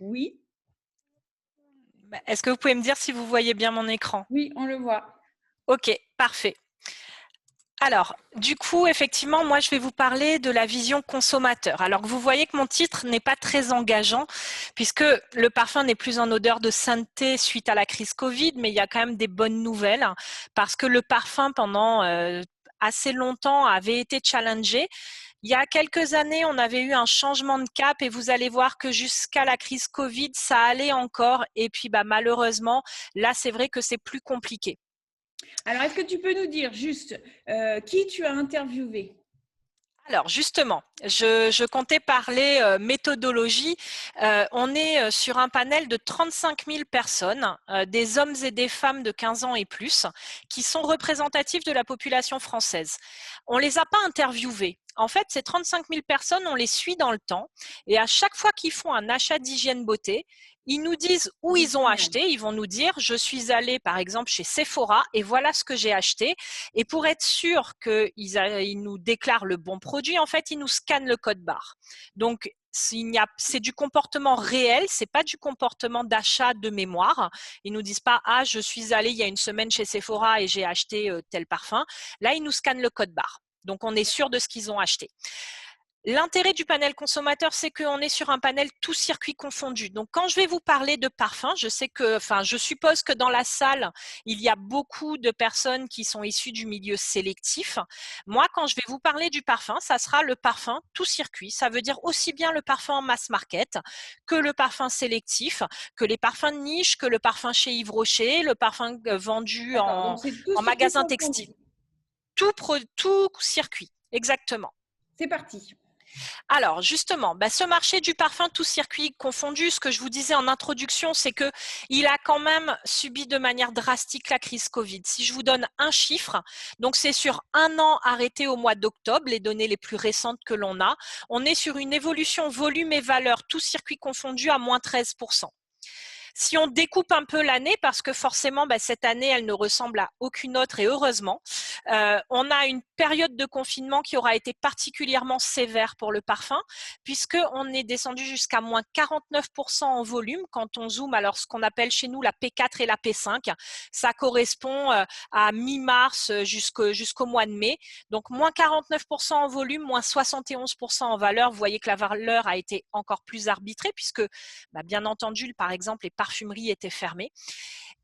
Oui, Est-ce que vous pouvez me dire si vous voyez bien mon écran? oui, on le voit. Ok, parfait. Alors, du coup, effectivement, moi, je vais vous parler de la vision consommateur. Alors que vous voyez que mon titre n'est pas très engageant, puisque le parfum n'est plus en odeur de sainteté suite à la crise Covid, mais il y a quand même des bonnes nouvelles, parce que le parfum, pendant assez longtemps, avait été challengé. Il y a quelques années, on avait eu un changement de cap et vous allez voir que jusqu'à la crise Covid, ça allait encore. Et puis, malheureusement, là, c'est vrai que c'est plus compliqué. Alors, est-ce que tu peux nous dire juste qui tu as interviewé? Alors justement, je comptais parler méthodologie. On est sur un panel de 35 000 personnes, des hommes et des femmes de 15 ans et plus, qui sont représentatifs de la population française. On les a pas interviewés. En fait, ces 35 000 personnes, on les suit dans le temps et à chaque fois qu'ils font un achat d'hygiène beauté, ils nous disent où ils ont Génial. acheté. Ils vont nous dire, je suis allé par exemple chez Sephora et voilà ce que j'ai acheté. Et pour être sûr qu'ils nous déclarent le bon produit, en fait, ils nous scannent le code barre. Donc, c'est du comportement réel, c'est pas du comportement d'achat de mémoire. Ils nous disent pas ah je suis allé il y a une semaine chez Sephora et j'ai acheté tel parfum. Là ils nous scannent le code barre. Donc on est sûr de ce qu'ils ont acheté. L'intérêt du panel consommateur, c'est qu'on est sur un panel tout circuit confondu. Donc, quand je vais vous parler de parfum, je suppose que dans la salle, il y a beaucoup de personnes qui sont issues du milieu sélectif. Moi, quand je vais vous parler du parfum, ça sera le parfum tout circuit. Ça veut dire aussi bien le parfum en mass market que le parfum sélectif, que les parfums de niche, que le parfum chez Yves Rocher, le parfum vendu D'accord, donc c'est tout en circuit magasin confondu. textile. Tout circuit, exactement. C'est parti. Alors justement, ce marché du parfum tout circuit confondu, ce que je vous disais en introduction, c'est que il a quand même subi de manière drastique la crise Covid. Si je vous donne un chiffre, donc c'est sur un an arrêté au mois d'octobre, les données les plus récentes que l'on a, on est sur une évolution volume et valeur tout circuit confondu à moins 13%. Si on découpe un peu l'année, parce que forcément, cette année, elle ne ressemble à aucune autre et heureusement, on a une période de confinement qui aura été particulièrement sévère pour le parfum, puisqu'on est descendu jusqu'à moins 49% en volume quand on zoome. Alors, ce qu'on appelle chez nous la P4 et la P5, ça correspond à mi-mars jusqu'au mois de mai. Donc, moins 49% en volume, moins 71% en valeur. Vous voyez que la valeur a été encore plus arbitrée, puisque bien entendu, par exemple, les parfumeries étaient fermées.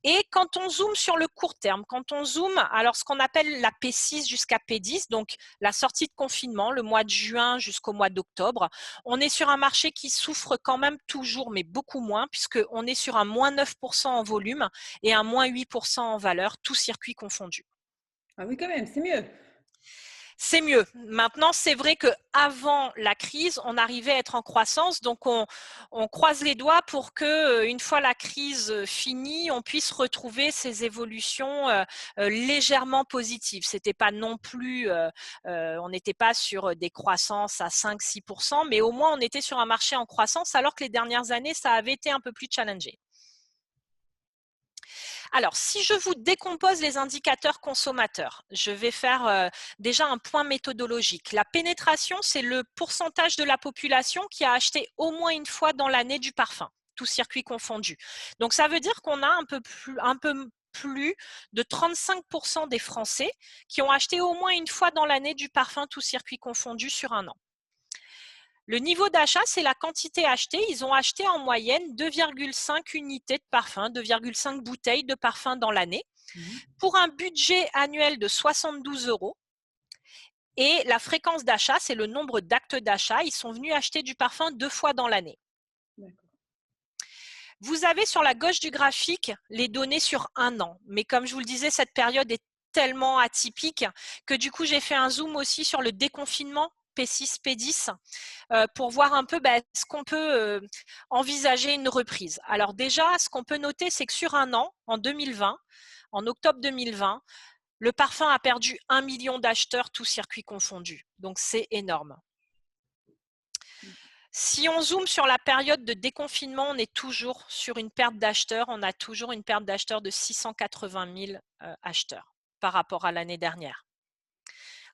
Et quand on zoome sur le court terme, quand on zoome, alors ce qu'on appelle la P6 jusqu'à P10, donc la sortie de confinement, le mois de juin jusqu'au mois d'octobre, on est sur un marché qui souffre quand même toujours, mais beaucoup moins, puisqu'on est sur un moins 9% en volume et un moins 8% en valeur, tout circuit confondu. Ah oui, quand même, c'est mieux. C'est mieux. Maintenant, c'est vrai qu'avant la crise, on arrivait à être en croissance. Donc, on croise les doigts pour que, une fois la crise finie, on puisse retrouver ces évolutions légèrement positives. C'était pas non plus, on n'était pas sur des croissances à 5-6%, mais au moins on était sur un marché en croissance, alors que les dernières années, ça avait été un peu plus challengé. Alors, si je vous décompose les indicateurs consommateurs, je vais faire déjà un point méthodologique. La pénétration, c'est le pourcentage de la population qui a acheté au moins une fois dans l'année du parfum, tout circuit confondu. Donc, ça veut dire qu'on a un peu plus de 35% des Français qui ont acheté au moins une fois dans l'année du parfum, tout circuit confondu sur un an. Le niveau d'achat, c'est la quantité achetée. Ils ont acheté en moyenne 2,5 unités de parfum, 2,5 bouteilles de parfum dans l'année, pour un budget annuel de 72 euros. Et la fréquence d'achat, c'est le nombre d'actes d'achat. Ils sont venus acheter du parfum 2 fois dans l'année. Vous avez sur la gauche du graphique les données sur un an. Mais comme je vous le disais, cette période est tellement atypique que du coup, j'ai fait un zoom aussi sur le déconfinement P6, P10 pour voir un peu est-ce qu'on peut envisager une reprise. Alors déjà, ce qu'on peut noter, c'est que sur un an, en 2020, en octobre 2020, le parfum a perdu 1 million d'acheteurs, tout circuit confondu. Donc c'est énorme. Si on zoome sur la période de déconfinement, on est toujours sur une perte d'acheteurs. On a toujours une perte d'acheteurs de 680 000 acheteurs par rapport à l'année dernière.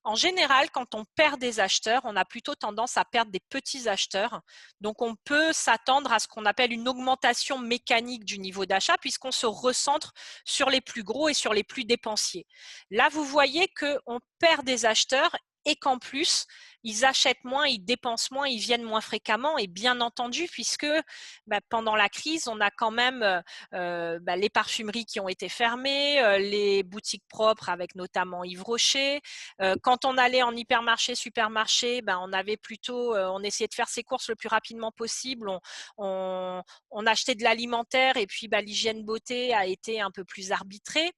En général, quand on perd des acheteurs, on a plutôt tendance à perdre des petits acheteurs. Donc, on peut s'attendre à ce qu'on appelle une augmentation mécanique du niveau d'achat puisqu'on se recentre sur les plus gros et sur les plus dépensiers. Là, vous voyez qu'on perd des acheteurs et qu'en plus, ils achètent moins, ils dépensent moins, ils viennent moins fréquemment. Et bien entendu, puisque pendant la crise, on a quand même les parfumeries qui ont été fermées, les boutiques propres avec notamment Yves Rocher. Quand on allait en hypermarché, supermarché, on avait plutôt, on essayait de faire ses courses le plus rapidement possible. On achetait de l'alimentaire et puis l'hygiène beauté a été un peu plus arbitrée.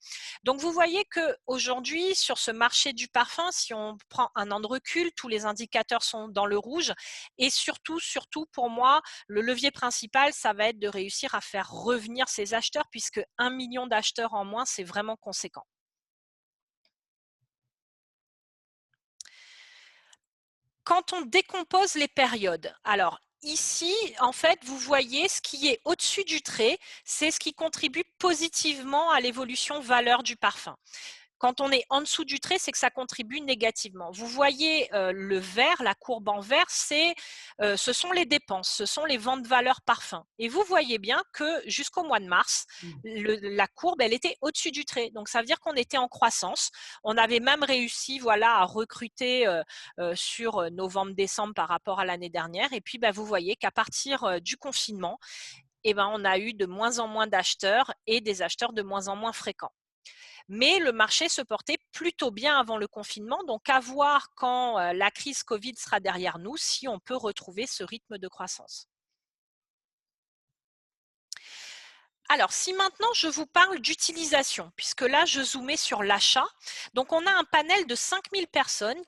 Donc vous voyez qu'aujourd'hui, sur ce marché du parfum, si on prend un an de recul, tous les indicateurs sont dans le rouge. Et surtout pour moi, le levier principal, ça va être de réussir à faire revenir ces acheteurs puisque 1 million d'acheteurs en moins, c'est vraiment conséquent. Quand on décompose les périodes, alors ici, en fait, vous voyez ce qui est au-dessus du trait, c'est ce qui contribue positivement à l'évolution valeur du parfum. Quand on est en dessous du trait, c'est que ça contribue négativement. Vous voyez le vert, la courbe en vert, ce sont les dépenses, ce sont les ventes valeur parfum. Et vous voyez bien que jusqu'au mois de mars, la courbe, elle était au-dessus du trait. Donc, ça veut dire qu'on était en croissance. On avait même réussi à recruter sur novembre-décembre par rapport à l'année dernière. Et puis, vous voyez qu'à partir du confinement, on a eu de moins en moins d'acheteurs et des acheteurs de moins en moins fréquents. Mais le marché se portait plutôt bien avant le confinement, donc à voir quand la crise Covid sera derrière nous, si on peut retrouver ce rythme de croissance. Alors, si maintenant je vous parle d'utilisation, puisque là je zoomais sur l'achat, donc on a un panel de 5000 personnes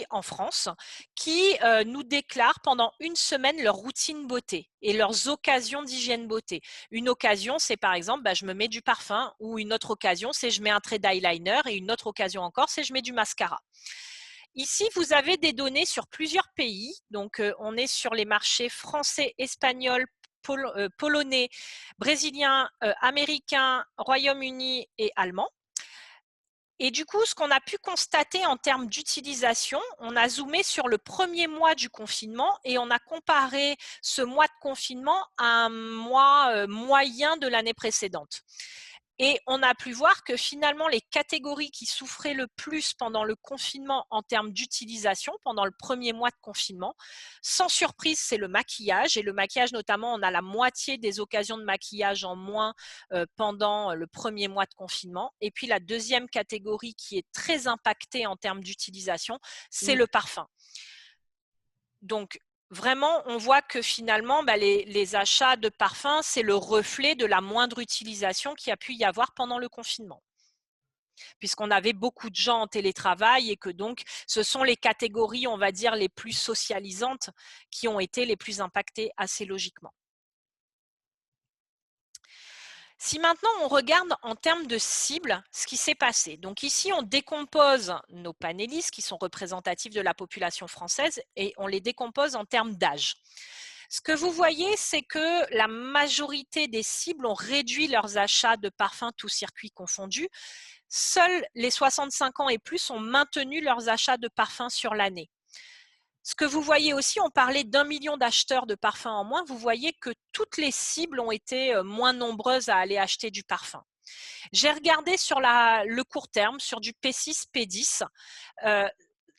en France qui nous déclarent pendant une semaine leur routine beauté et leurs occasions d'hygiène beauté. Une occasion, c'est par exemple, je me mets du parfum, ou une autre occasion, c'est je mets un trait d'eyeliner, et une autre occasion encore, c'est je mets du mascara. Ici, vous avez des données sur plusieurs pays. Donc, on est sur les marchés français, espagnol, polonais, brésilien, américain, Royaume-Uni et allemand. Et du coup, ce qu'on a pu constater en termes d'utilisation, on a zoomé sur le premier mois du confinement et on a comparé ce mois de confinement à un mois moyen de l'année précédente. Et on a pu voir que finalement, les catégories qui souffraient le plus pendant le confinement en termes d'utilisation, pendant le premier mois de confinement, sans surprise, c'est le maquillage. Et le maquillage, notamment, on a la moitié des occasions de maquillage en moins pendant le premier mois de confinement. Et puis, la deuxième catégorie qui est très impactée en termes d'utilisation, c'est le parfum. Donc, vraiment, on voit que finalement, les achats de parfums, c'est le reflet de la moindre utilisation qu'il y a pu y avoir pendant le confinement. Puisqu'on avait beaucoup de gens en télétravail et que donc, ce sont les catégories, on va dire, les plus socialisantes qui ont été les plus impactées assez logiquement. Si maintenant on regarde en termes de cible ce qui s'est passé, donc ici on décompose nos panélistes qui sont représentatifs de la population française et on les décompose en termes d'âge. Ce que vous voyez, c'est que la majorité des cibles ont réduit leurs achats de parfums tous circuits confondus. Seuls les 65 ans et plus ont maintenu leurs achats de parfums sur l'année. Ce que vous voyez aussi, on parlait d'1 million d'acheteurs de parfums en moins, vous voyez que toutes les cibles ont été moins nombreuses à aller acheter du parfum. J'ai regardé sur le court terme, sur du P6, P10,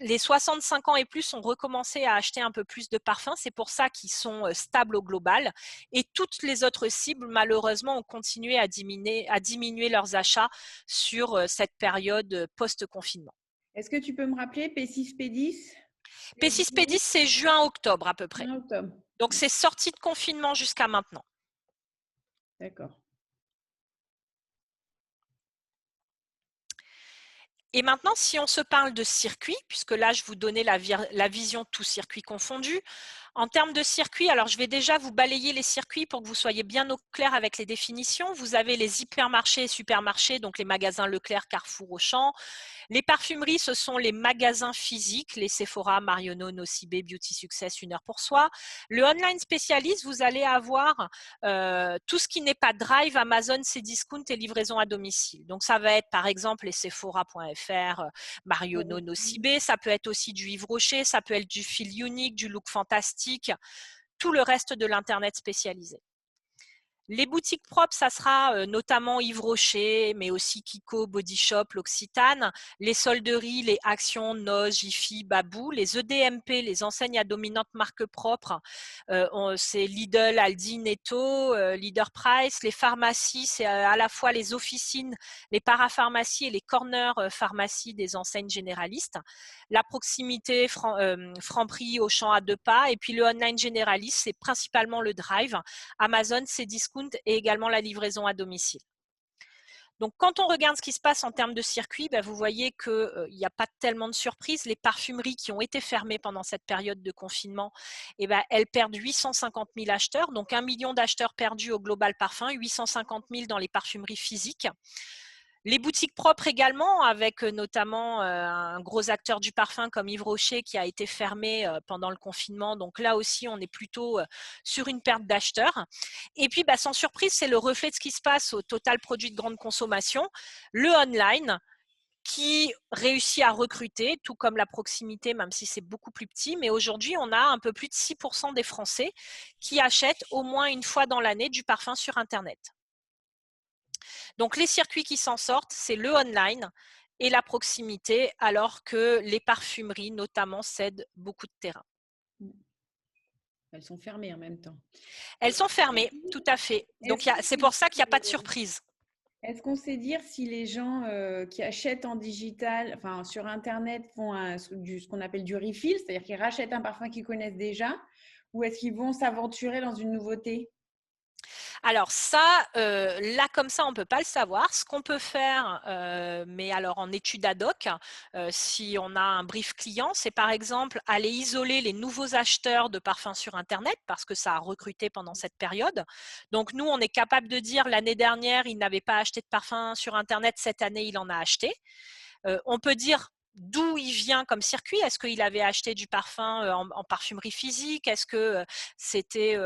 les 65 ans et plus ont recommencé à acheter un peu plus de parfums, c'est pour ça qu'ils sont stables au global. Et toutes les autres cibles, malheureusement, ont continué à diminuer leurs achats sur cette période post-confinement. Est-ce que tu peux me rappeler P6, P10 ? P6, P10, c'est juin-octobre à peu près. Octobre. Donc, c'est sorti de confinement jusqu'à maintenant. D'accord. Et maintenant, si on se parle de circuit, puisque là, je vous donnais la vision tout circuit confondu. En termes de circuit, alors je vais déjà vous balayer les circuits pour que vous soyez bien au clair avec les définitions. Vous avez les hypermarchés et supermarchés, donc les magasins Leclerc, Carrefour, Auchan. Les parfumeries, ce sont les magasins physiques, les Sephora, Marionneau, Nocibé, Beauty Success, Une Heure pour Soi. Le online spécialiste, vous allez avoir tout ce qui n'est pas Drive, Amazon, Cdiscount et livraison à domicile. Donc, ça va être par exemple les Sephora.fr, préfère Marionneau, Nocibé. Ça peut être aussi du Yves Rocher, ça peut être du Fil Unique, du Look Fantastique, tout le reste de l'Internet spécialisé. Les boutiques propres, ça sera notamment Yves Rocher, mais aussi Kiko, Body Shop, l'Occitane. Les solderies, les Actions, Noz, Jiffy, Babou. Les EDMP, les enseignes à dominante marque propre, c'est Lidl, Aldi, Netto, Leader Price. Les pharmacies, c'est à la fois les officines, les parapharmacies et les corners pharmacies des enseignes généralistes. La proximité, Franprix, Auchan à 2 pas. Et puis le online généraliste, c'est principalement le Drive. Amazon, Cdiscount et également la livraison à domicile. Donc, quand on regarde ce qui se passe en termes de circuit, vous voyez qu'il n'y a pas tellement de surprises. Les parfumeries qui ont été fermées pendant cette période de confinement, elles perdent 850 000 acheteurs, donc 1 million d'acheteurs perdus au Global Parfum, 850 000 dans les parfumeries physiques. Les boutiques propres également, avec notamment un gros acteur du parfum comme Yves Rocher qui a été fermé pendant le confinement. Donc là aussi, on est plutôt sur une perte d'acheteurs. Et puis, sans surprise, c'est le reflet de ce qui se passe au total produit de grande consommation, le online qui réussit à recruter, tout comme la proximité, même si c'est beaucoup plus petit. Mais aujourd'hui, on a un peu plus de 6% des Français qui achètent au moins une fois dans l'année du parfum sur Internet. Donc, les circuits qui s'en sortent, c'est le online et la proximité, alors que les parfumeries, notamment, cèdent beaucoup de terrain. Elles sont fermées en même temps. Elles sont fermées, tout à fait. Donc, c'est pour ça qu'il n'y a pas de surprise. Est-ce qu'on sait dire si les gens qui achètent en digital, enfin sur Internet, font ce qu'on appelle du refill, c'est-à-dire qu'ils rachètent un parfum qu'ils connaissent déjà, ou est-ce qu'ils vont s'aventurer dans une nouveauté? Alors ça, là comme ça, on ne peut pas le savoir. Ce qu'on peut faire, mais alors en étude ad hoc, si on a un brief client, c'est par exemple aller isoler les nouveaux acheteurs de parfums sur Internet parce que ça a recruté pendant cette période. Donc nous, on est capable de dire l'année dernière, il n'avait pas acheté de parfum sur Internet, cette année, il en a acheté. On peut dire d'où il vient comme circuit. Est-ce qu'il avait acheté du parfum en parfumerie physique? Est-ce que c'était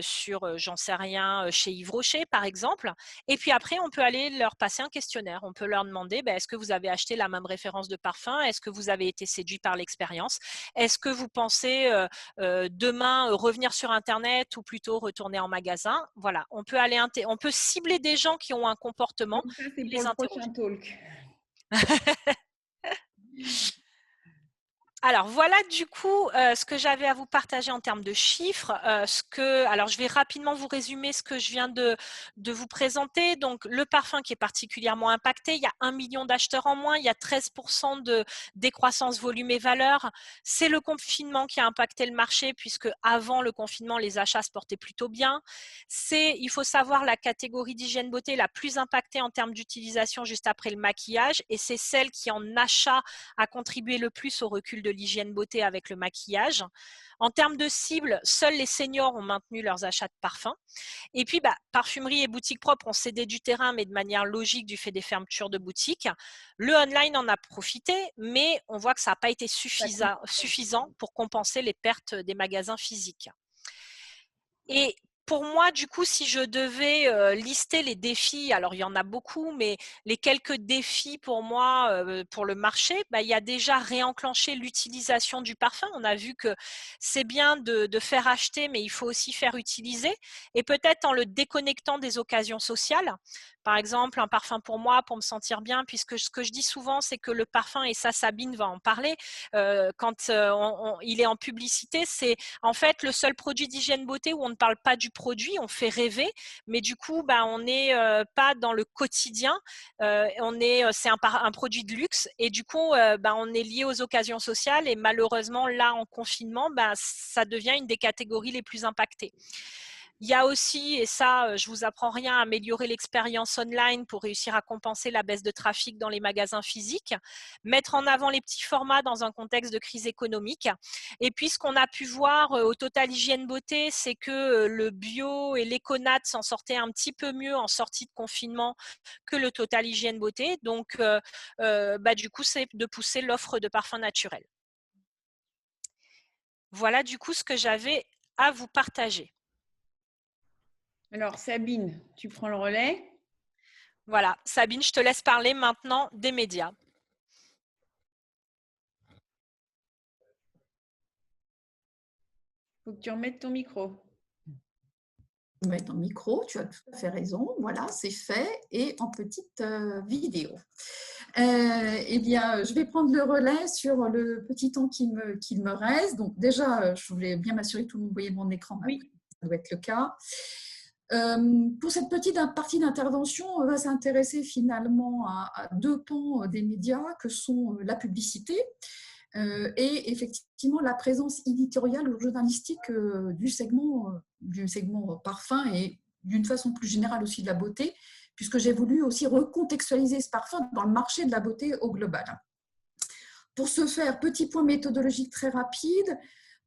sur, j'en sais rien, chez Yves Rocher, par exemple? Et puis après, on peut aller leur passer un questionnaire. On peut leur demander, est-ce que vous avez acheté la même référence de parfum? Est-ce que vous avez été séduit par l'expérience? Est-ce que vous pensez demain revenir sur Internet ou plutôt retourner en magasin? Voilà, on peut cibler des gens qui ont un comportement, Donc ça, c'est pour les le interroger. prochain talk. Alors voilà du coup ce que j'avais à vous partager en termes de chiffres. Alors je vais rapidement vous résumer ce que je viens de vous présenter. Donc le parfum qui est particulièrement impacté, il y a 1 million d'acheteurs en moins, il y a 13% de décroissance volume et valeur. C'est le confinement qui a impacté le marché puisque avant le confinement, les achats se portaient plutôt bien. Il faut savoir, la catégorie d'hygiène beauté la plus impactée en termes d'utilisation juste après le maquillage et c'est celle qui en achat a contribué le plus au recul de l'hygiène beauté avec le maquillage. En termes de cible, seuls les seniors ont maintenu leurs achats de parfums. Et puis, parfumerie et boutiques propres ont cédé du terrain, mais de manière logique du fait des fermetures de boutiques. Le online en a profité, mais on voit que ça n'a pas été suffisant pour compenser les pertes des magasins physiques. Et pour moi, du coup, si je devais lister les défis, alors il y en a beaucoup, mais les quelques défis pour moi, pour le marché, il y a déjà réenclencher l'utilisation du parfum. On a vu que c'est bien de faire acheter, mais il faut aussi faire utiliser. Et peut-être en le déconnectant des occasions sociales. Par exemple, un parfum pour moi, pour me sentir bien, puisque ce que je dis souvent, c'est que le parfum, et ça Sabine va en parler, quand il est en publicité, c'est en fait le seul produit d'hygiène beauté où on ne parle pas du produit, on fait rêver, mais du coup, on n'est pas dans le quotidien. C'est un produit de luxe et du coup, on est lié aux occasions sociales et malheureusement, là, en confinement, ça devient une des catégories les plus impactées. Il y a aussi, et ça, je vous apprends rien, améliorer l'expérience online pour réussir à compenser la baisse de trafic dans les magasins physiques, mettre en avant les petits formats dans un contexte de crise économique. Et puis, ce qu'on a pu voir au Total Hygiène Beauté, c'est que le bio et l'Econat s'en sortaient un petit peu mieux en sortie de confinement que le Total Hygiène Beauté. Donc, du coup, c'est de pousser l'offre de parfums naturels. Voilà du coup ce que j'avais à vous partager. Alors Sabine, tu prends le relais. Voilà, Sabine, je te laisse parler maintenant des médias. faut que tu remettes ton micro. Je vais mettre ton micro, tu as tout à fait raison. Voilà, c'est fait et en petite vidéo. Eh bien, je vais prendre le relais sur le petit temps qu'il me reste. Donc déjà, je voulais bien m'assurer que tout le monde voyait mon écran. Oui. Ça doit être le cas. Pour cette petite partie d'intervention, on va s'intéresser finalement à deux pans des médias que sont la publicité et effectivement la présence éditoriale ou journalistique du segment parfum et d'une façon plus générale aussi de la beauté, puisque j'ai voulu aussi recontextualiser ce parfum dans le marché de la beauté au global. Pour ce faire, petit point méthodologique très rapide.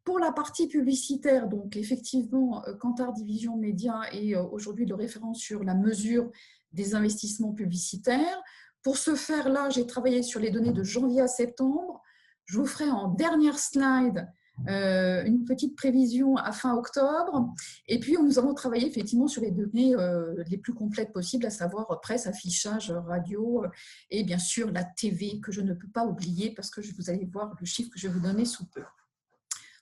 Pour la partie publicitaire, donc effectivement, Kantar Division Média est aujourd'hui de référence sur la mesure des investissements publicitaires. Pour ce faire, là, j'ai travaillé sur les données de janvier à septembre. Je vous ferai en dernière slide une petite prévision à fin octobre. Et puis, nous avons travaillé effectivement sur les données les plus complètes possibles, à savoir presse, affichage, radio et bien sûr la TV, que je ne peux pas oublier parce que vous allez voir le chiffre que je vais vous donner sous peu.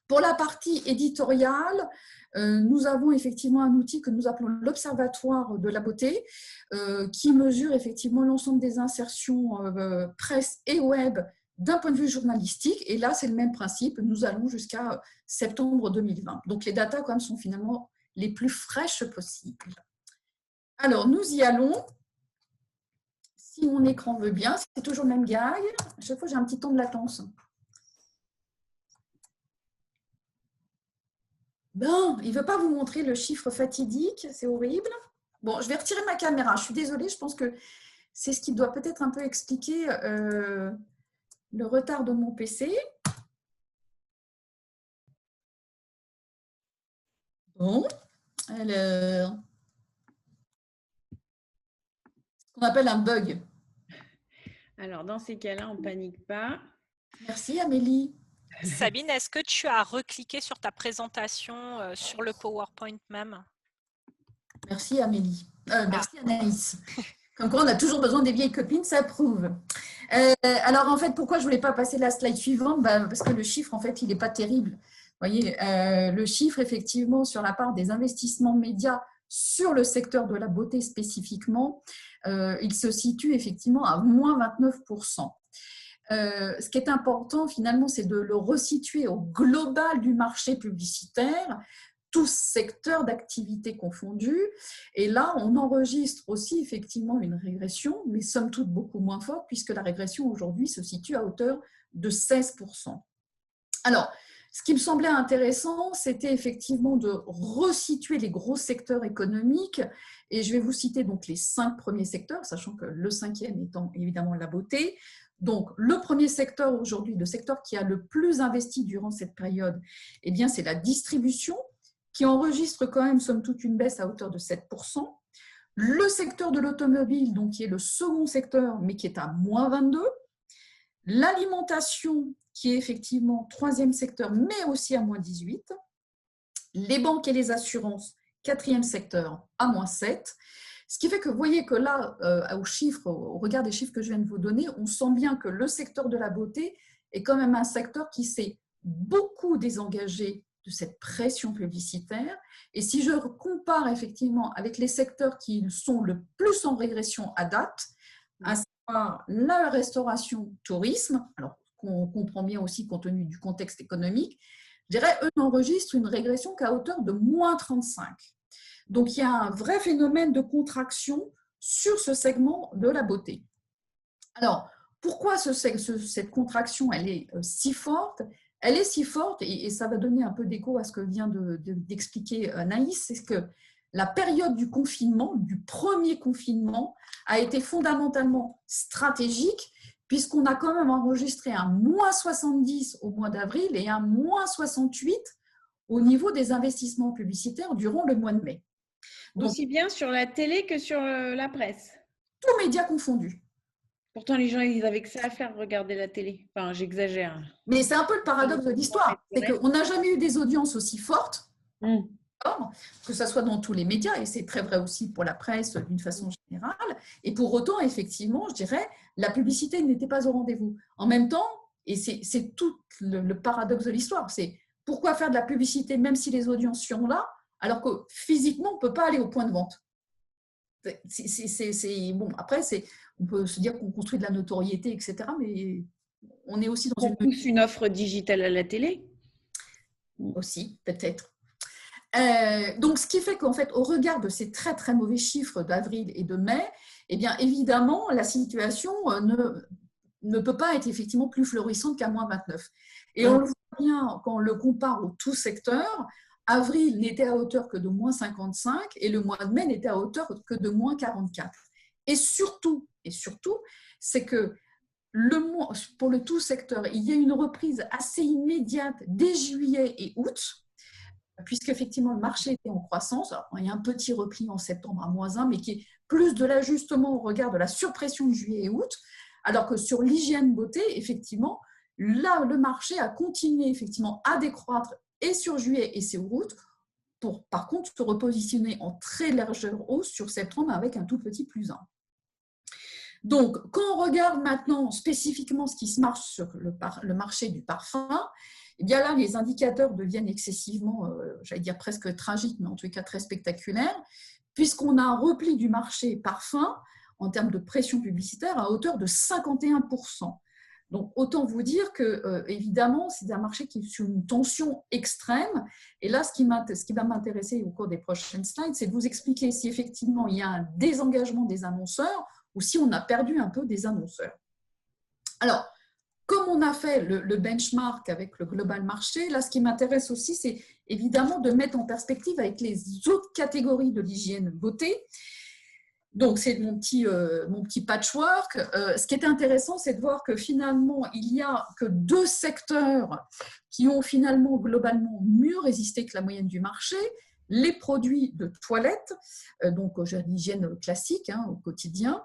Pour la partie éditoriale, nous avons effectivement un outil que nous appelons l'Observatoire de la beauté, qui mesure effectivement l'ensemble des insertions presse et web d'un point de vue journalistique. Et là, c'est le même principe. Nous allons jusqu'à septembre 2020. Donc, les datas, quand même, sont finalement les plus fraîches possibles. Alors, nous y allons. Si mon écran veut bien, c'est toujours le même gag. À chaque fois, j'ai un petit temps de latence. Bon, il ne veut pas vous montrer le chiffre fatidique, c'est horrible. Bon, je vais retirer ma caméra, je suis désolée, je pense que c'est ce qui doit peut-être un peu expliquer le retard de mon PC. Bon, alors, ce qu'on appelle un bug. Alors, dans ces cas-là, on ne panique pas. Merci Amélie. Sabine, est-ce que tu as recliqué sur ta présentation sur le PowerPoint même? Merci Amélie. Merci Anaïs. Comme quoi, on a toujours besoin des vieilles copines, ça prouve. Alors, en fait, pourquoi je ne voulais pas passer la slide suivante? Parce que le chiffre, en fait, il n'est pas terrible. Vous voyez, le chiffre, effectivement, sur la part des investissements médias sur le secteur de la beauté spécifiquement, il se situe effectivement à moins 29%. Ce qui est important finalement, c'est de le resituer au global du marché publicitaire, tous secteurs d'activité confondus. Et là, on enregistre aussi effectivement une régression, mais somme toute beaucoup moins forte, puisque la régression aujourd'hui se situe à hauteur de 16%. Alors, ce qui me semblait intéressant, c'était effectivement de resituer les gros secteurs économiques. Et je vais vous citer donc les 5 premiers secteurs, sachant que le 5e étant évidemment la beauté. Donc, le premier secteur aujourd'hui, le secteur qui a le plus investi durant cette période, eh bien, c'est la distribution, qui enregistre quand même, somme toute, une baisse à hauteur de 7%. Le secteur de l'automobile, donc qui est le second secteur, mais qui est à moins 22%. L'alimentation, qui est effectivement troisième secteur, mais aussi à moins 18%. Les banques et les assurances, quatrième secteur, à moins 7%. Ce qui fait que vous voyez que là, au regard des chiffres que je viens de vous donner, on sent bien que le secteur de la beauté est quand même un secteur qui s'est beaucoup désengagé de cette pression publicitaire. Et si je compare effectivement avec les secteurs qui sont le plus en régression à date, à savoir la restauration, tourisme, alors qu'on comprend bien aussi compte tenu du contexte économique, je dirais, eux n'enregistrent une régression qu'à hauteur de moins 35%. Donc, il y a un vrai phénomène de contraction sur ce segment de la beauté. Alors, pourquoi cette contraction, elle est si forte? Elle est si forte, et ça va donner un peu d'écho à ce que vient d'expliquer Anaïs, c'est que la période du confinement, du premier confinement, a été fondamentalement stratégique, puisqu'on a quand même enregistré un moins 70 au mois d'avril et un moins 68 au niveau des investissements publicitaires durant le mois de mai. Donc, aussi bien sur la télé que sur la presse. Tous médias confondus. Pourtant, les gens, ils avaient que ça à faire, regarder la télé. Enfin, j'exagère. Mais c'est un peu le paradoxe de l'histoire. C'est qu'on n'a jamais eu des audiences aussi fortes, que ce soit dans tous les médias, et c'est très vrai aussi pour la presse d'une façon générale. Et pour autant, effectivement, je dirais, la publicité n'était pas au rendez-vous. En même temps, et c'est tout le paradoxe de l'histoire, c'est pourquoi faire de la publicité même si les audiences sont là, alors que physiquement, on ne peut pas aller au point de vente. Bon, après, on peut se dire qu'on construit de la notoriété, etc. Mais on est aussi dans On pousse une offre digitale à la télé. Aussi, peut-être. Donc, ce qui fait qu'en fait, au regard de ces très, très mauvais chiffres d'avril et de mai, eh bien, évidemment, la situation ne peut pas être effectivement plus florissante qu'à moins 29. Et on le voit bien quand on le compare au tout secteur. Avril n'était à hauteur que de moins 55 et le mois de mai n'était à hauteur que de moins 44. Et surtout, c'est que pour le tout secteur, il y a une reprise assez immédiate dès juillet et août, puisqu'effectivement le marché était en croissance. Alors, il y a un petit repli en septembre à moins 1, mais qui est plus de l'ajustement au regard de la surpression de juillet et août, alors que sur l'hygiène beauté, effectivement, là, le marché a continué effectivement à décroître et sur juillet et sur août, pour par contre se repositionner en très légère hausse sur septembre avec un tout petit plus 1. Donc, quand on regarde maintenant spécifiquement ce qui se marche sur le marché du parfum, eh bien là, les indicateurs deviennent excessivement, j'allais dire presque tragiques, mais en tout cas très spectaculaires, puisqu'on a un repli du marché parfum en termes de pression publicitaire à hauteur de 51%. Donc, autant vous dire que, évidemment, c'est un marché qui est sur une tension extrême. Et là, ce qui va m'intéresser au cours des prochaines slides, c'est de vous expliquer si effectivement il y a un désengagement des annonceurs ou si on a perdu un peu des annonceurs. Alors, comme on a fait le benchmark avec le global marché, là, ce qui m'intéresse aussi, c'est évidemment de mettre en perspective avec les autres catégories de l'hygiène beauté. Donc, c'est mon petit patchwork. Ce qui est intéressant, c'est de voir que finalement, il n'y a que 2 secteurs qui ont finalement globalement mieux résisté que la moyenne du marché. Les produits de toilette, donc l'hygiène classique au quotidien,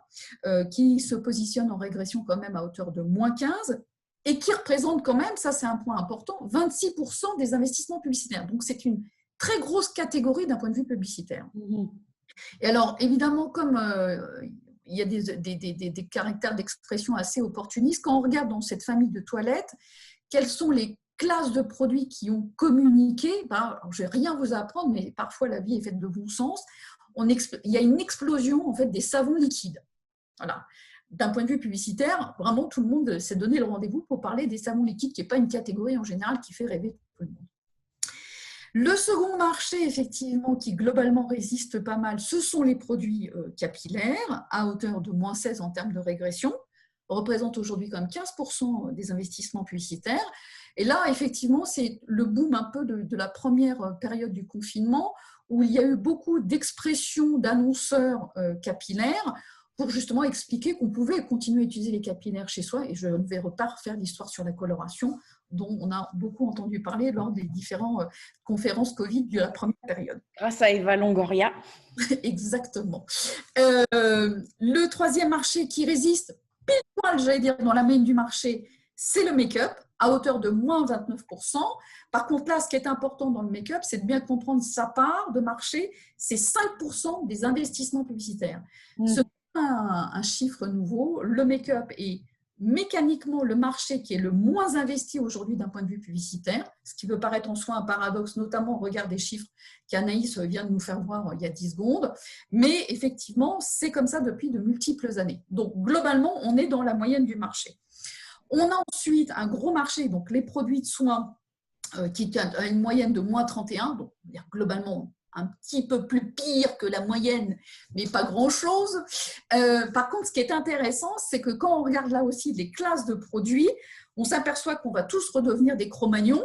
qui se positionnent en régression quand même à hauteur de moins 15 et qui représentent quand même, ça c'est un point important, 26% des investissements publicitaires. Donc, c'est une très grosse catégorie d'un point de vue publicitaire. Et alors, évidemment, comme il y a des caractères d'expression assez opportunistes, quand on regarde dans cette famille de toilettes, quelles sont les classes de produits qui ont communiqué, je ne vais rien vous apprendre, mais parfois la vie est faite de bon sens, il y a une explosion en fait, des savons liquides. Voilà. D'un point de vue publicitaire, vraiment tout le monde s'est donné le rendez-vous pour parler des savons liquides, qui n'est pas une catégorie en général qui fait rêver tout le monde. Le second marché, effectivement, qui globalement résiste pas mal, ce sont les produits capillaires, à hauteur de moins 16 en termes de régression, représente aujourd'hui quand même 15% des investissements publicitaires. Et là, effectivement, c'est le boom un peu de la première période du confinement, où il y a eu beaucoup d'expressions d'annonceurs capillaires pour justement expliquer qu'on pouvait continuer à utiliser les capillaires chez soi. Et je ne vais pas refaire l'histoire sur la coloration, dont on a beaucoup entendu parler lors des différentes conférences Covid de la première période. Grâce à Eva Longoria. Exactement. Le troisième marché qui résiste, pile poil, j'allais dire, dans la moyenne du marché, c'est le make-up, à hauteur de moins 29%. Par contre, là, ce qui est important dans le make-up, c'est de bien comprendre sa part de marché, c'est 5% des investissements publicitaires. Ce n'est pas un chiffre nouveau. Le make-up est mécaniquement le marché qui est le moins investi aujourd'hui d'un point de vue publicitaire, ce qui peut paraître en soi un paradoxe, notamment au regard des chiffres qu'Anaïs vient de nous faire voir il y a 10 secondes. Mais effectivement, c'est comme ça depuis de multiples années. Donc, globalement, on est dans la moyenne du marché. On a ensuite un gros marché, donc les produits de soins, qui a une moyenne de moins 31, donc globalement un petit peu plus pire que la moyenne, mais pas grand-chose. Par contre, ce qui est intéressant, c'est que quand on regarde là aussi les classes de produits, on s'aperçoit qu'on va tous redevenir des Cro-Magnons.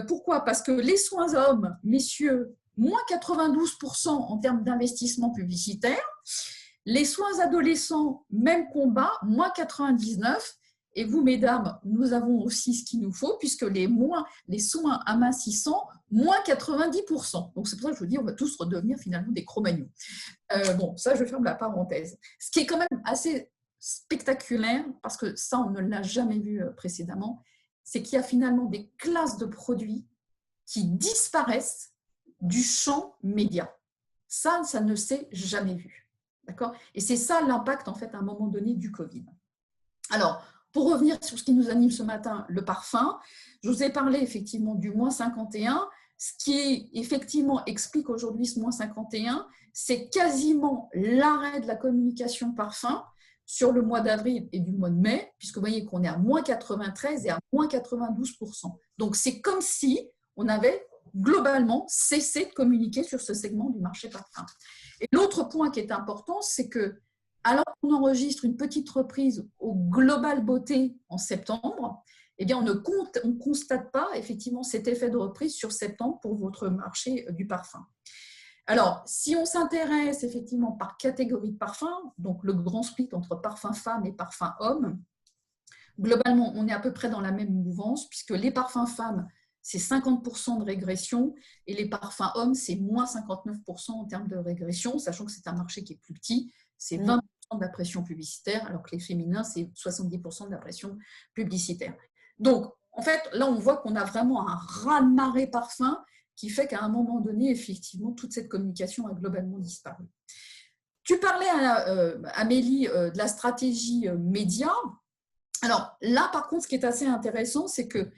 Pourquoi ? Parce que les soins hommes, messieurs, moins 92% en termes d'investissement publicitaire. Les soins adolescents, même combat, moins 99%. Et vous, mesdames, nous avons aussi ce qu'il nous faut, puisque les soins amincissants, moins 90%. Donc, c'est pour ça que je vous dis, on va tous redevenir finalement des Cro-Magnons. Bon, ça, je ferme la parenthèse. Ce qui est quand même assez spectaculaire, parce que ça, on ne l'a jamais vu précédemment, c'est qu'il y a finalement des classes de produits qui disparaissent du champ média. Ça ne s'est jamais vu. D'accord ? Et c'est ça l'impact, en fait, à un moment donné du Covid. Alors, pour revenir sur ce qui nous anime ce matin, le parfum, je vous ai parlé effectivement du moins 51. Ce qui effectivement explique aujourd'hui ce moins 51, c'est quasiment l'arrêt de la communication parfum sur le mois d'avril et du mois de mai, puisque vous voyez qu'on est à moins 93 et à moins 92%. Donc, c'est comme si on avait globalement cessé de communiquer sur ce segment du marché parfum. Et l'autre point qui est important, c'est que alors qu'on enregistre une petite reprise au Global Beauté en septembre, eh bien, on ne constate pas effectivement cet effet de reprise sur septembre pour votre marché du parfum. Alors, si on s'intéresse effectivement par catégorie de parfum, donc le grand split entre parfum femme et parfum homme, globalement, on est à peu près dans la même mouvance, puisque les parfums femmes, c'est 50% de régression, et les parfums hommes, c'est moins 59% en termes de régression, sachant que c'est un marché qui est plus petit, c'est 20% de la pression publicitaire, alors que les féminins, c'est 70% de la pression publicitaire. Donc, en fait, là, on voit qu'on a vraiment un raz-de-marée parfum qui fait qu'à un moment donné, effectivement, toute cette communication a globalement disparu. Tu parlais, Amélie, de la stratégie média. Alors là, par contre, ce qui est assez intéressant, c'est que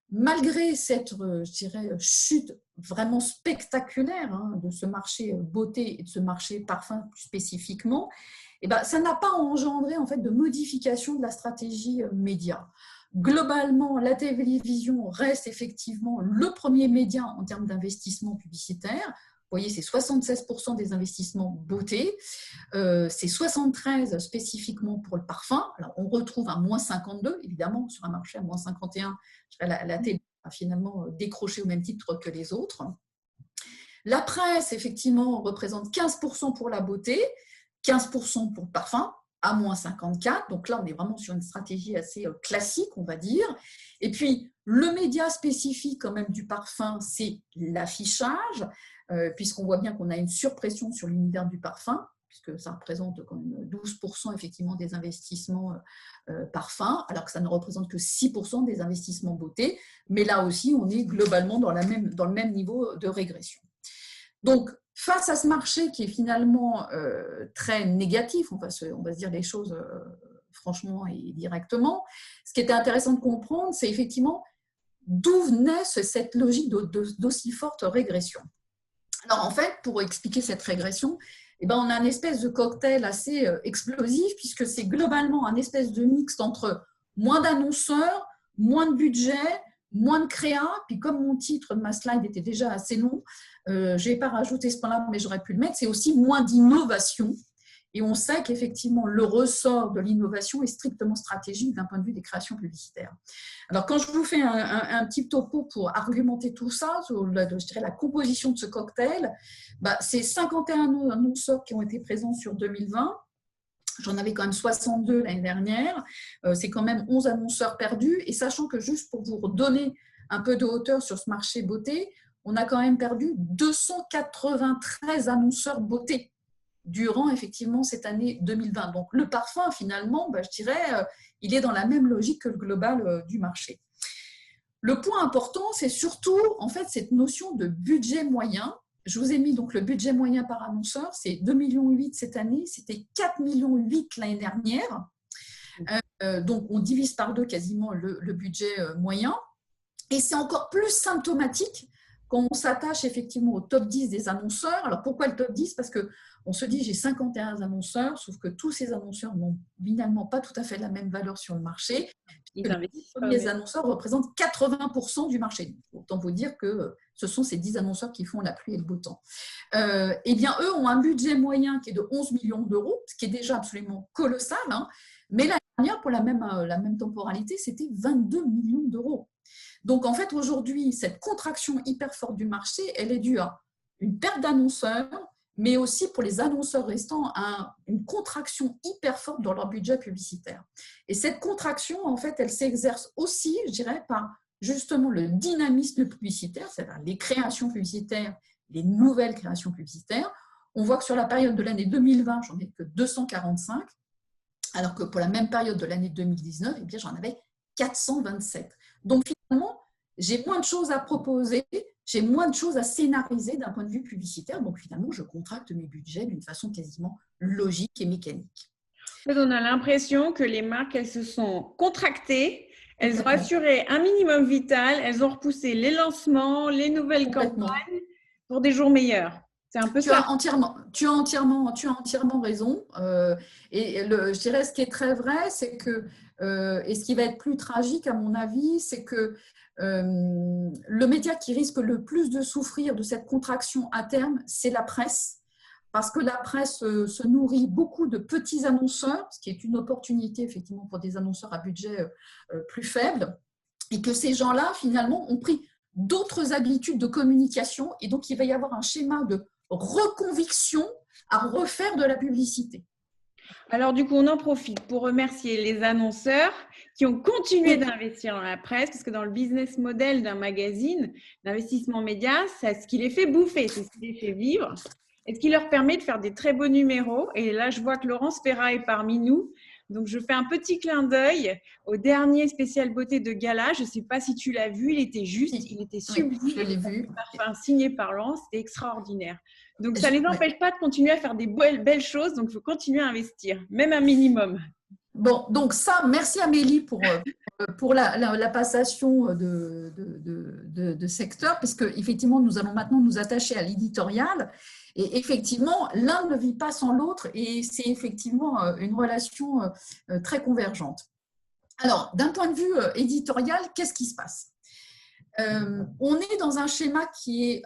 malgré cette, je dirais, chute vraiment spectaculaire de ce marché beauté et de ce marché parfum plus spécifiquement, eh ben, ça n'a pas engendré en fait, de modification de la stratégie média. Globalement, la télévision reste effectivement le premier média en termes d'investissement publicitaire. Vous voyez, c'est 76% des investissements beauté, c'est 73% spécifiquement pour le parfum. Alors, on retrouve un moins 52, évidemment, sur un marché à moins 51, la télé a finalement décroché au même titre que les autres. La presse, effectivement, représente 15% pour la beauté, 15% pour le parfum, à moins 54. Donc là, on est vraiment sur une stratégie assez classique, on va dire. Et puis, le média spécifique quand même du parfum, c'est l'affichage, puisqu'on voit bien qu'on a une surpression sur l'univers du parfum, puisque ça représente quand même 12% effectivement des investissements parfum, alors que ça ne représente que 6% des investissements beauté. Mais là aussi, on est globalement dans le même niveau de régression. Donc, face à ce marché qui est finalement très négatif, on va se dire les choses franchement et directement, ce qui était intéressant de comprendre, c'est effectivement d'où venait cette logique d'aussi forte régression. Alors en fait, pour expliquer cette régression, eh ben, on a une espèce de cocktail assez explosif, puisque c'est globalement un espèce de mixte entre moins d'annonceurs, moins de budget, moins de créa, puis comme mon titre de ma slide était déjà assez long, je ne vais pas rajouter ce point-là, mais j'aurais pu le mettre, c'est aussi moins d'innovation. Et on sait qu'effectivement, le ressort de l'innovation est strictement stratégique d'un point de vue des créations publicitaires. Alors, quand je vous fais un petit topo pour argumenter tout ça, je dirais la composition de ce cocktail, c'est 51 annonceurs qui ont été présents sur 2020. J'en avais quand même 62 l'année dernière. C'est quand même 11 annonceurs perdus. Et sachant que juste pour vous redonner un peu de hauteur sur ce marché beauté, on a quand même perdu 293 annonceurs beauté durant effectivement cette année 2020. Donc le parfum, finalement, je dirais, il est dans la même logique que le global du marché. Le point important, c'est surtout en fait cette notion de budget moyen. Je vous ai mis donc le budget moyen par annonceur, c'est 2,8 millions cette année, c'était 4,8 millions l'année dernière. Donc on divise par deux quasiment le budget moyen. Et c'est encore plus symptomatique quand on s'attache effectivement au top 10 des annonceurs. Alors pourquoi le top 10 ? Parce qu'on se dit j'ai 51 annonceurs, sauf que tous ces annonceurs n'ont finalement pas tout à fait la même valeur sur le marché. Les premiers annonceurs représentent 80% du marché. Autant vous dire que ce sont ces 10 annonceurs qui font la pluie et le beau temps. Eh bien, eux ont un budget moyen qui est de 11 millions d'euros, ce qui est déjà absolument colossal. Mais l'année dernière, pour la même temporalité, c'était 22 millions d'euros. Donc, en fait, aujourd'hui, cette contraction hyper forte du marché, elle est due à une perte d'annonceurs, mais aussi pour les annonceurs restants, à une contraction hyper forte dans leur budget publicitaire. Et cette contraction, en fait, elle s'exerce aussi, je dirais, par justement le dynamisme publicitaire, c'est-à-dire les créations publicitaires, les nouvelles créations publicitaires. On voit que sur la période de l'année 2020, j'en ai que 245, alors que pour la même période de l'année 2019, eh bien, j'en avais 427. Donc, finalement, j'ai moins de choses à proposer, j'ai moins de choses à scénariser d'un point de vue publicitaire. Donc, finalement, je contracte mes budgets d'une façon quasiment logique et mécanique. En fait, on a l'impression que les marques, elles se sont contractées, elles ont assuré un minimum vital, elles ont repoussé les lancements, les nouvelles campagnes pour des jours meilleurs. C'est un peu ça. Tu as entièrement raison. Je dirais ce qui est très vrai, c'est que, et ce qui va être plus tragique à mon avis, c'est que le média qui risque le plus de souffrir de cette contraction à terme, c'est la presse. Parce que la presse se nourrit beaucoup de petits annonceurs, ce qui est une opportunité effectivement pour des annonceurs à budget plus faible, et que ces gens-là, finalement, ont pris d'autres habitudes de communication, et donc il va y avoir un schéma de reconviction à refaire de la publicité. Alors du coup, on en profite pour remercier les annonceurs qui ont continué d'investir dans la presse, parce que dans le business model d'un magazine, l'investissement média, c'est ce qui les fait bouffer, c'est ce qui les fait vivre, et ce qui leur permet de faire des très beaux numéros. Et là, je vois que Laurence Ferrat est parmi nous. Donc, je fais un petit clin d'œil au dernier spécial beauté de Gala. Je ne sais pas si tu l'as vu, il était juste, il était sublime. Oui, je l'ai vu. Parfum signé par Laurence, c'était extraordinaire. Donc, ça ne les empêche pas de continuer à faire des belles choses. Donc, il faut continuer à investir, même un minimum. Bon, donc ça, merci Amélie pour la passation de secteur, puisque effectivement, nous allons maintenant nous attacher à l'éditorial. Et effectivement, l'un ne vit pas sans l'autre et c'est effectivement une relation très convergente. Alors, d'un point de vue éditorial, qu'est-ce qui se passe ? On est dans un schéma qui est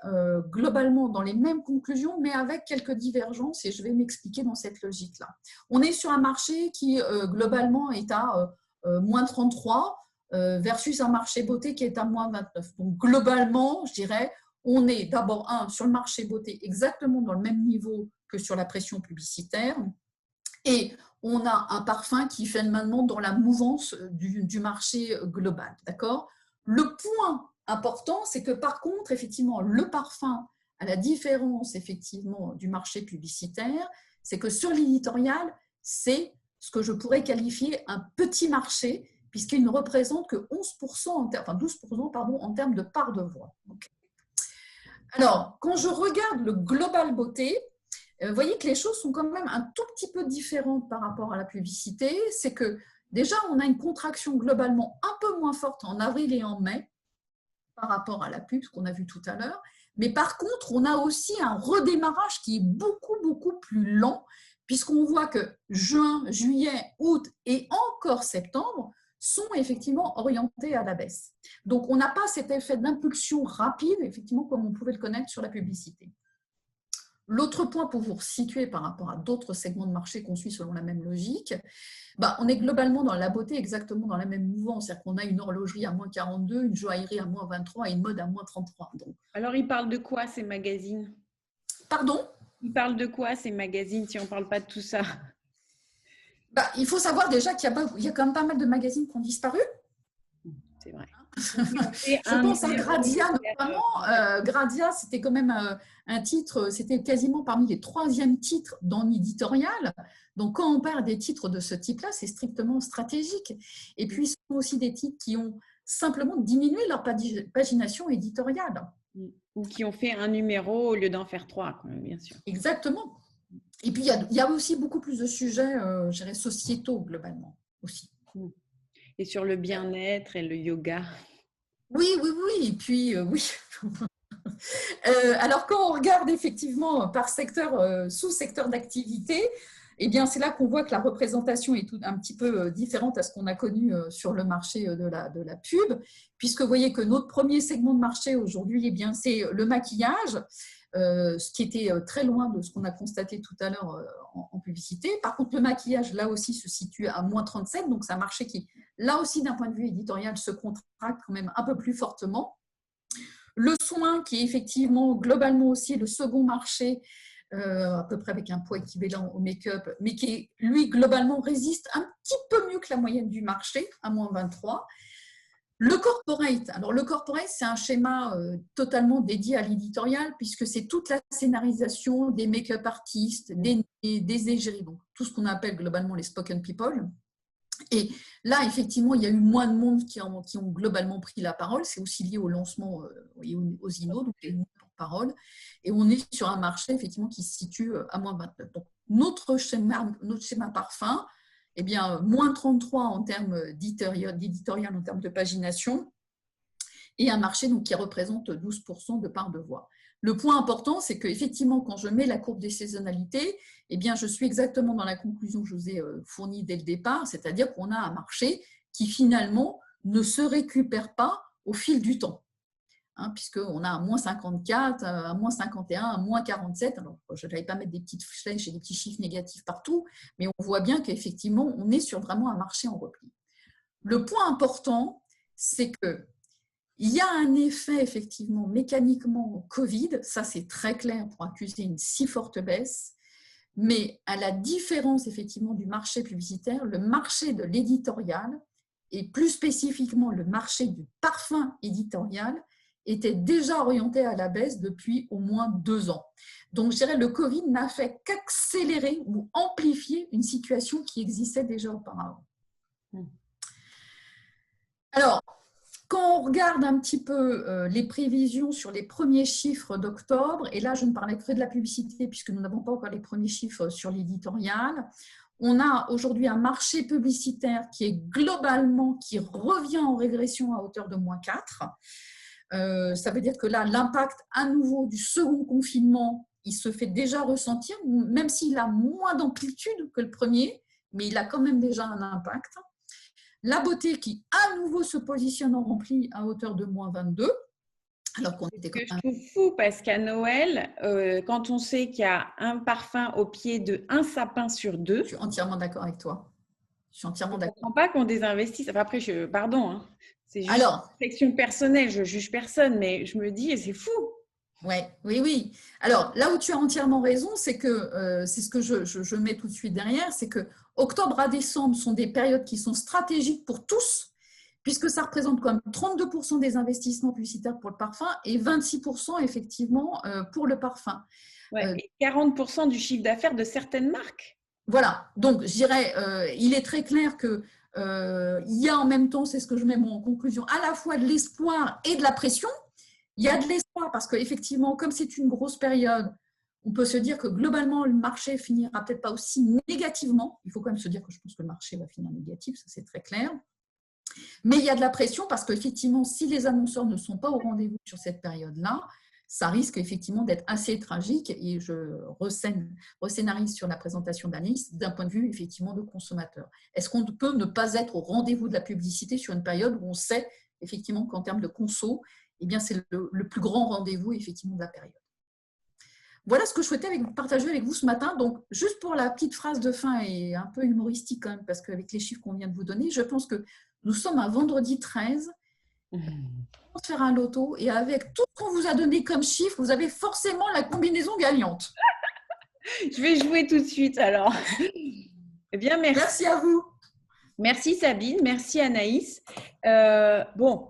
globalement dans les mêmes conclusions, mais avec quelques divergences, et je vais m'expliquer dans cette logique-là. On est sur un marché qui, globalement, est à moins 33 versus un marché beauté qui est à moins 29. Donc, globalement, je dirais, on est d'abord, sur le marché beauté exactement dans le même niveau que sur la pression publicitaire, et on a un parfum qui fait maintenant dans la mouvance du marché global. D'accord ? Le point important, c'est que par contre, effectivement, le parfum, à la différence effectivement du marché publicitaire, c'est que sur l'éditorial, c'est ce que je pourrais qualifier un petit marché, puisqu'il ne représente que 12% en termes de part de voix. Okay. Alors, quand je regarde le global beauté, vous voyez que les choses sont quand même un tout petit peu différentes par rapport à la publicité. C'est que déjà, on a une contraction globalement un peu moins forte en avril et en mai par rapport à la pub, ce qu'on a vu tout à l'heure. Mais par contre, on a aussi un redémarrage qui est beaucoup plus lent, puisqu'on voit que juin, juillet, août et encore septembre sont effectivement orientés à la baisse. Donc, on n'a pas cet effet d'impulsion rapide, effectivement, comme on pouvait le connaître sur la publicité. L'autre point pour vous situer par rapport à d'autres segments de marché qu'on suit selon la même logique, on est globalement dans la beauté exactement dans la même mouvance. C'est-à-dire qu'on a une horlogerie à moins 42, une joaillerie à moins 23 et une mode à moins 33. Donc. Alors, ils parlent de quoi ces magazines ? Pardon ? Ils parlent de quoi ces magazines si on ne parle pas de tout ça ? Il faut savoir déjà qu'il y a quand même pas mal de magazines qui ont disparu. C'est vrai. Je pense à Gradia notamment. Gradia, c'était quand même un titre, c'était quasiment parmi les 3e titres dans l'éditorial. Donc, quand on perd des titres de ce type-là, c'est strictement stratégique. Et puis, ce sont aussi des titres qui ont simplement diminué leur pagination éditoriale. Ou qui ont fait un numéro au lieu d'en faire 3, bien sûr. Exactement. Et puis, il y a aussi beaucoup plus de sujets, je dirais, sociétaux, globalement, aussi. Et sur le bien-être et le yoga. Oui. Et puis, oui. Alors, quand on regarde effectivement par secteur, sous-secteur d'activité, eh bien, c'est là qu'on voit que la représentation est un petit peu différente à ce qu'on a connu sur le marché de la pub, puisque vous voyez que notre premier segment de marché aujourd'hui, eh bien, c'est le maquillage, ce qui était très loin de ce qu'on a constaté tout à l'heure en publicité. Par contre, le maquillage, là aussi, se situe à moins 37, donc c'est un marché qui, là aussi, d'un point de vue éditorial, se contracte quand même un peu plus fortement. Le soin, qui est effectivement globalement aussi le second marché, à peu près avec un poids équivalent au make-up, mais qui, lui, globalement, résiste un petit peu mieux que la moyenne du marché, à moins 23. Le corporate, alors le corporate, c'est un schéma totalement dédié à l'éditorial, puisque c'est toute la scénarisation des make-up artistes, des égéries, donc tout ce qu'on appelle globalement les spoken people. Et là, effectivement, il y a eu moins de monde qui ont globalement pris la parole. C'est aussi lié au lancement et aux INO, donc les porte-parole. Et on est sur un marché, effectivement, qui se situe à moins 29. Donc, notre schéma parfum, eh bien, moins 33 en termes d'éditorial, en termes de pagination, et un marché donc, qui représente 12% de part de voix. Le point important, c'est qu'effectivement, quand je mets la courbe des saisonnalités, eh bien, je suis exactement dans la conclusion que je vous ai fournie dès le départ, c'est-à-dire qu'on a un marché qui finalement ne se récupère pas au fil du temps. Puisqu'on a un moins 54, un moins 51, un moins 47. Alors, je n'allais pas mettre des petites flèches et des petits chiffres négatifs partout, mais on voit bien qu'effectivement, on est sur vraiment un marché en repli. Le point important, c'est que il y a un effet, effectivement, mécaniquement Covid, ça c'est très clair pour accuser une si forte baisse, mais à la différence, effectivement, du marché publicitaire, le marché de l'éditorial, et plus spécifiquement le marché du parfum éditorial, était déjà orienté à la baisse depuis au moins 2 ans. Donc, je dirais le Covid n'a fait qu'accélérer ou amplifier une situation qui existait déjà auparavant. Alors, quand on regarde un petit peu les prévisions sur les premiers chiffres d'octobre, et là je ne parlais que de la publicité puisque nous n'avons pas encore les premiers chiffres sur l'éditorial, on a aujourd'hui un marché publicitaire qui est globalement, qui revient en régression à hauteur de moins 4. Ça veut dire que là, l'impact à nouveau du second confinement, il se fait déjà ressentir, même s'il a moins d'amplitude que le premier, mais il a quand même déjà un impact. La beauté qui, à nouveau, se positionne en rempli à hauteur de moins 22. Alors qu'on était je trouve fou parce qu'à Noël, quand on sait qu'il y a un parfum au pied de un sapin sur 2. Je suis entièrement d'accord avec toi. Je suis entièrement d'accord. Je ne comprends pas qu'on désinvestisse. Enfin, après, pardon, hein, c'est juste une réflexion personnelle, je ne juge personne, mais je me dis, c'est fou. Ouais, oui. Alors, là où tu as entièrement raison, c'est que c'est ce que je mets tout de suite derrière, c'est que octobre à décembre sont des périodes qui sont stratégiques pour tous, puisque ça représente comme 32% des investissements publicitaires pour le parfum et 26% effectivement pour le parfum. Ouais, et 40% du chiffre d'affaires de certaines marques. Voilà, donc je dirais, il est très clair que il y a en même temps, c'est ce que je mets en conclusion, à la fois de l'espoir et de la pression. Il y a de l'espoir parce qu'effectivement, comme c'est une grosse période, on peut se dire que globalement, le marché finira peut-être pas aussi négativement. Il faut quand même se dire que je pense que le marché va finir négatif, ça c'est très clair. Mais il y a de la pression parce qu'effectivement, si les annonceurs ne sont pas au rendez-vous sur cette période-là, ça risque effectivement d'être assez tragique et je rescénarise sur la présentation d'Anaïs d'un point de vue effectivement de consommateur. Est-ce qu'on peut ne pas être au rendez-vous de la publicité sur une période où on sait effectivement qu'en termes de conso, eh bien, c'est le plus grand rendez-vous effectivement de la période. Voilà ce que je souhaitais partager avec vous ce matin. Donc, juste pour la petite phrase de fin et un peu humoristique quand même, parce qu'avec les chiffres qu'on vient de vous donner, je pense que nous sommes un vendredi 13. On va faire un loto et avec tout ce qu'on vous a donné comme chiffre, vous avez forcément la combinaison gagnante. Je vais jouer tout de suite alors. Eh bien, merci. Merci à vous. Merci Sabine, merci Anaïs. Bon,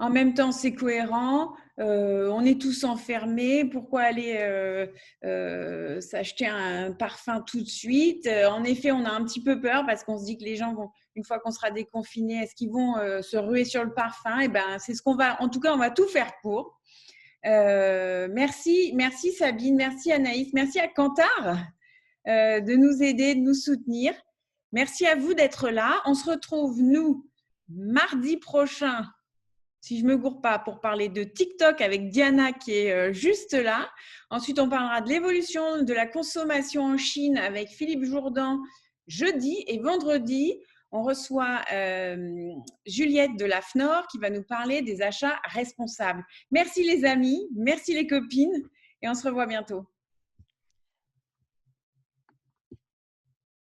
en même temps, c'est cohérent. On est tous enfermés. Pourquoi aller s'acheter un parfum tout de suite? En effet, on a un petit peu peur parce qu'on se dit que les gens vont, une fois qu'on sera déconfinés, est-ce qu'ils vont se ruer sur le parfum? Et ben, c'est ce qu'on va. En tout cas, on va tout faire pour. Merci Sabine, merci Anaïs, merci à Kantar de nous aider, de nous soutenir. Merci à vous d'être là. On se retrouve, nous, mardi prochain, si je ne me gourre pas, pour parler de TikTok avec Diana qui est juste là. Ensuite, on parlera de l'évolution de la consommation en Chine avec Philippe Jourdan jeudi et vendredi. On reçoit Juliette de la FNOR qui va nous parler des achats responsables. Merci les amis, merci les copines et on se revoit bientôt.